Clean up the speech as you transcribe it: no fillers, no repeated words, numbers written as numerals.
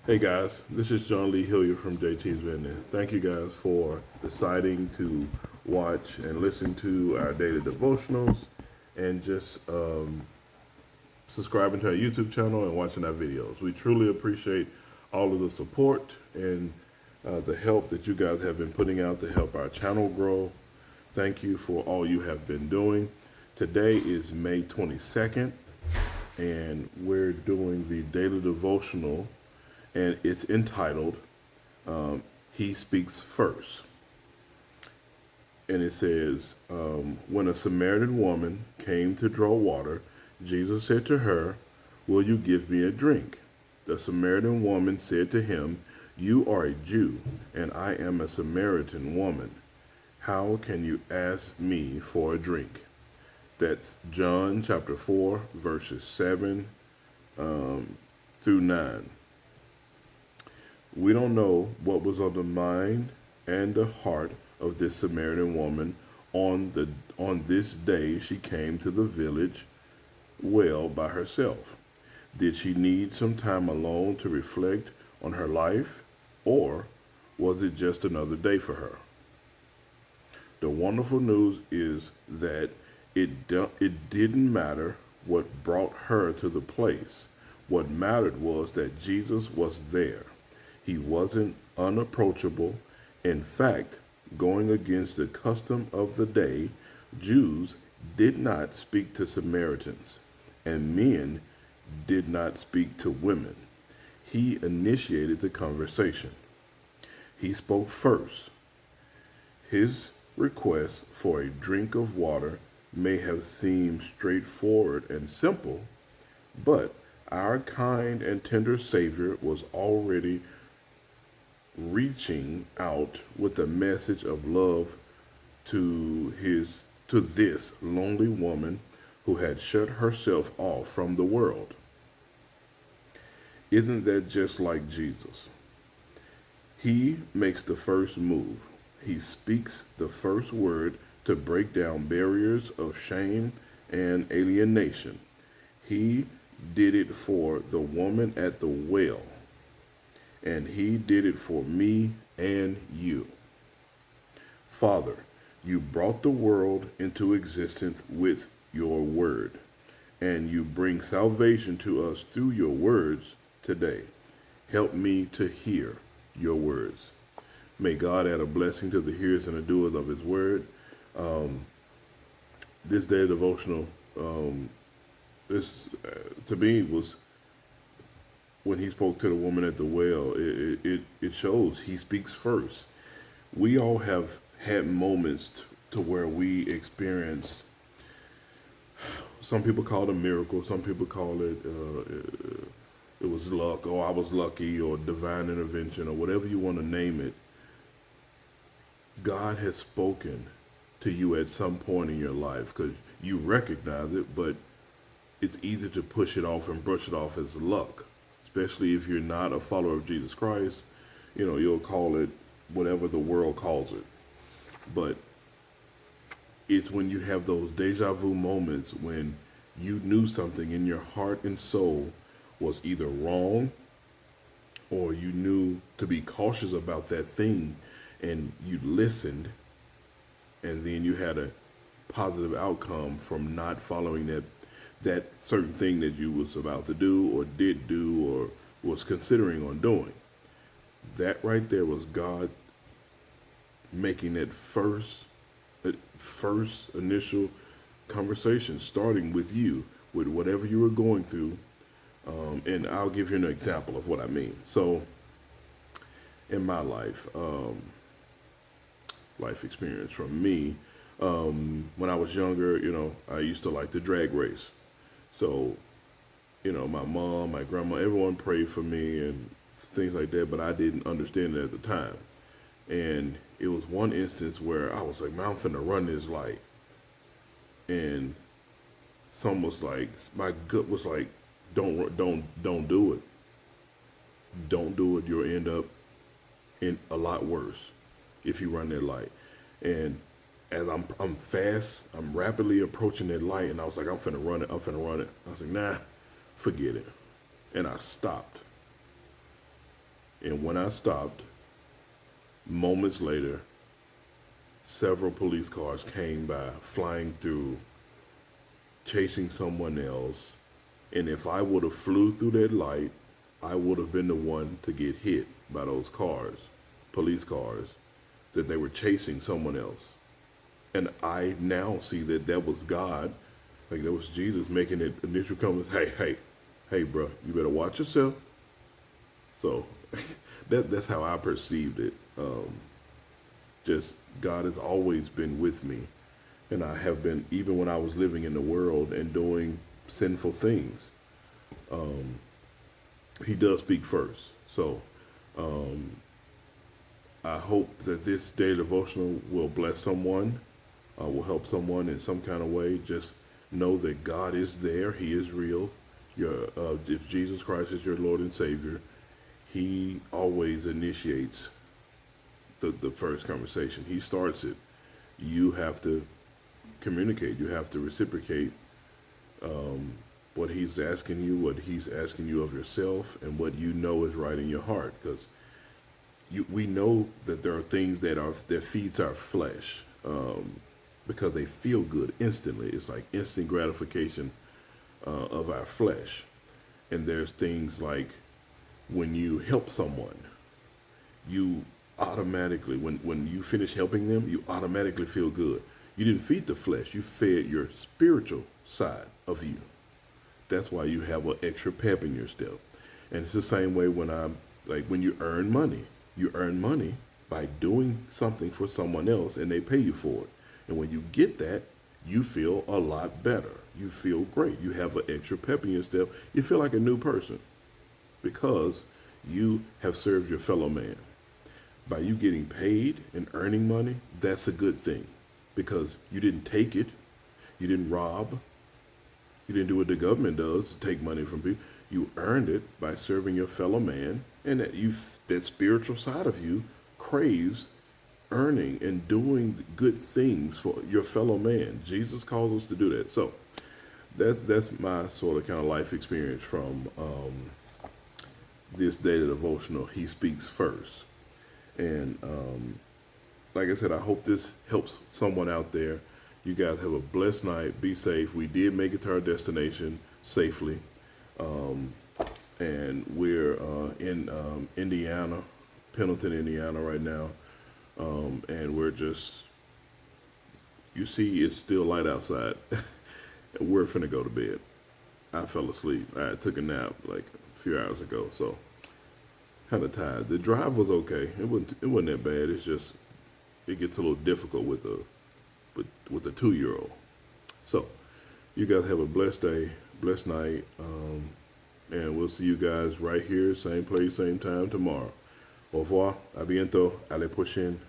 Hey guys, this is John Lee Hilliard from JT's Vending. Thank you guys for deciding to watch and listen to our daily devotionals and just subscribing to our YouTube channel and watching our videos. We truly appreciate all of the support and the help that you guys have been putting out to help our channel grow. Thank you for all you have been doing. Today is May 22nd, and we're doing the daily devotional, and it's entitled He Speaks First. And it says, when a Samaritan woman came to draw water, Jesus said to her, "Will you give me a drink?" The Samaritan woman said to him, "You are a Jew, and I am a Samaritan woman. How can you ask me for a drink?" That's John chapter 4, verses 7 through 9. We don't know what was on the mind and the heart of this Samaritan woman on this day she came to the village well by herself. Did she need some time alone to reflect on her life, or was it just another day for her? The wonderful news is that it didn't matter what brought her to the place. What mattered was that Jesus was there. He wasn't unapproachable. In fact, going against the custom of the day, Jews did not speak to Samaritans, and men did not speak to women. He initiated the conversation. He spoke first. His request for a drink of water may have seemed straightforward and simple, but our kind and tender Savior was already reaching out with a message of love to this lonely woman who had shut herself off from the world. Isn't that just like Jesus? He makes the first move. He speaks the first word to break down barriers of shame and alienation. He did it for the woman at the well, and he did it for me and you. Father, you brought the world into existence with your word, and you bring salvation to us through your words today. Help me to hear your words. May God add a blessing to the hearers and the doers of his word. This day devotional, this to me was when he spoke to the woman at the well. It shows he speaks first. We all have had moments to where we experience. Some people call it a miracle. Some people call it it was luck, or I was lucky, or divine intervention, or whatever you want to name it. God has spoken to you at some point in your life because you recognize it, but it's easy to push it off and brush it off as luck, especially if you're not a follower of Jesus Christ. You'll call it whatever the world calls it. But it's when you have those deja vu moments when you knew something in your heart and soul was either wrong, or you knew to be cautious about that thing, and you listened, and then you had a positive outcome from not following that certain thing that you was about to do or did do or was considering on doing. That right there was God making that first initial conversation, starting with you, with whatever you were going through. And I'll give you an example of what I mean. So in my life experience from me, when I was younger, I used to like the drag race. So, my mom, my grandma, everyone prayed for me and things like that, but I didn't understand it at the time. And it was one instance where I was like, man, I'm finna run this light. And some was like, my gut was like, don't do it. Don't do it. You'll end up in a lot worse if you run that light. And as I'm fast, I'm rapidly approaching that light, and I was like, I'm finna run it. I was like, nah, forget it. And I stopped. And when I stopped, moments later, several police cars came by, flying through, chasing someone else. And if I would have flew through that light, I would have been the one to get hit by those cars, police cars, that they were chasing someone else. And I now see that that was God, like that was Jesus making it initial comments. Hey, bro, you better watch yourself. So that's how I perceived it. Just God has always been with me, and I have been even when I was living in the world and doing sinful things. He does speak first. So I hope that this daily devotional will bless someone, will help someone in some kind of way. Just know that God is there. He is real. If Jesus Christ is your Lord and Savior, He always initiates the first conversation. He starts it. You have to communicate. You have to reciprocate what He's asking you, what He's asking you of yourself, and what you know is right in your heart. Because we know that there are things that feeds our flesh because they feel good instantly. It's like instant gratification of our flesh. And there's things like when you help someone, you automatically, when you finish helping them, you automatically feel good. You didn't feed the flesh, you fed your spiritual side of you. That's why you have an extra pep in your step. And it's the same way when you earn money. You earn money by doing something for someone else and they pay you for it. And when you get that, you feel a lot better. You feel great. You have an extra pep in your step. You feel like a new person because you have served your fellow man. By you getting paid and earning money, that's a good thing because you didn't take it. You didn't rob. You didn't do what the government does, take money from people. You earned it by serving your fellow man, and that spiritual side of you craves earning and doing good things for your fellow man. Jesus calls us to do that. So that's my sort of kind of life experience from this daily devotional. He speaks first. And like I said, I hope this helps someone out there. You guys have a blessed night. Be safe. We did make it to our destination safely. And we're in Indiana, Pendleton, Indiana right now. And we're just, you see, it's still light outside. We're finna go to bed. I fell asleep. I took a nap like a few hours ago, so kind of tired. The drive was okay. It wasn't that bad. It's just, it gets a little difficult with the 2-year-old. So you guys have a blessed day, blessed night, and we'll see you guys right here, same place, same time tomorrow. Au revoir, à bientôt, allez prochaine.